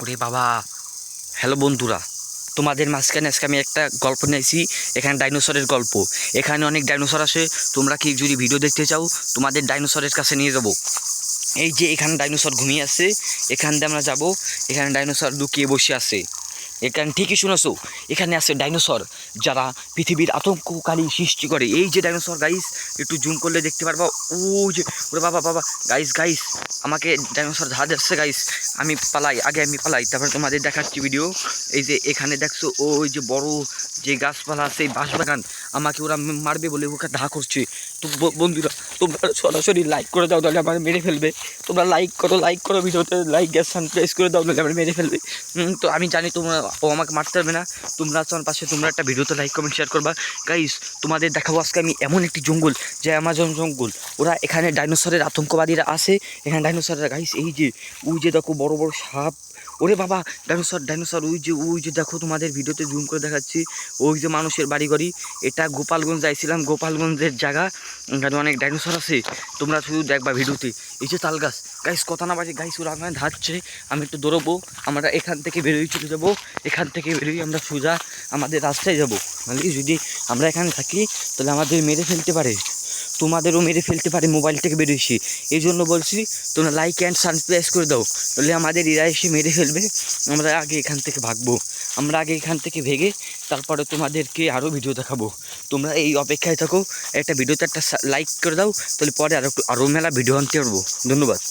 ওরে বাবা, হ্যালো বন্ধুরা, তোমাদের মাঝখানে আজকে আমি একটা গল্প নিয়েছি। এখানে ডাইনোসরের গল্প। এখানে অনেক ডাইনোসর আসে। তোমরা কি যদি ভিডিও দেখতে চাও, তোমাদের ডাইনোসরের কাছে নিয়ে যাবো। এই যে এখানে ডাইনোসর ঘুমিয়ে আছে, এখান দিয়ে আমরা যাব। এখানে ডাইনোসর লুকিয়ে বসে আছে। এখানে ঠিকই শুনেছো, এখানে আছে ডাইনোসর যারা পৃথিবীর আতঙ্ককারী সৃষ্টি করে। এই যে ডাইনোসর গাইস, একটু জুম করলে দেখতে পারবা। ও যে, ওরে বাবা বাবা, গাইস গাইস, আমাকে ডাইনোসর ধার যাচ্ছে গাইস। আমি পালাই, আগে আমি পালাই, তারপরে তোমাদের দেখাচ্ছি ভিডিও। এই যে এখানে দেখছো, ওই যে বড় যে গাছপালা আছে, এই বাঁশবাগান, আমাকে ওরা মারবে বলে ওকে ধা করছে। তো বন্ধুরা, তোমরা সরাসরি লাইক করে দাও, তাহলে আমার মেরে ফেলবে। তোমরা লাইক করো ভিডিওতে, লাইক গ্যাস সানপ্রাইজ করে দাও, তাহলে আমার মেরে ফেলবে। তো আমি জানি তোমরা, ও আমাকে মারতে পারবে না। তোমরা আছো আমার পাশে, তোমরা একটা ভিডিওতে লাইক কমেন্ট শেয়ার করবা। গাইস, তোমাদের দেখাবো আজকে আমি এমন একটি জঙ্গল, যে অ্যামাজন জঙ্গল। ওরা এখানে ডাইনোসরের আতঙ্কবাদীরা আছে। এখানে ডাইনোসররা গাইস, এই যে ওই যে দেখো বড় বড় সাপ। ওরে বাবা, ডাইনোসর ওই যে দেখো, তোমাদের ভিডিওতে জুম করে দেখাচ্ছি। ওই যে মানুষের বাড়ি এটা গোপালগঞ্জ যাইছিলাম, গোপালগঞ্জের জায়গা। এখানে অনেক ডাইনোসর আছে, তোমরা শুধু দেখবা ভিডিওতে। এই যে তাল গাছ গাইস, কথা না বাজে গাইস, ওরা আমায় ধাচ্ছে। আমি একটু দৌড়বো। আমরা এখান থেকে বেরোই চলে যাবো। এখান থেকে বেরোই আমরা সোজা আমাদের রাস্তায় যাবো। মানে যদি আমরা এখানে থাকি, তাহলে আমাদের মেরে ফেলতে পারে, তোমাদেরও মেরে ফেলতে পারে মোবাইল থেকে বেরোইছি। এই জন্য বলছি, তোমরা লাইক অ্যান্ড সাবস্ক্রাইব করে দাও, তাহলে আমাদের এরা এসে মেরে ফেলবে। আমরা আগে এখান থেকে ভাগবো। আমরা আগে এখান থেকে ভেগে তারপরে তোমাদেরকে আরও ভিডিও দেখাবো। তোমরা এই অপেক্ষায় থাকো। একটা ভিডিওতে একটা লাইক করে দাও, তাহলে পরে আরও মেলা ভিডিও আনতে পারবো। ধন্যবাদ।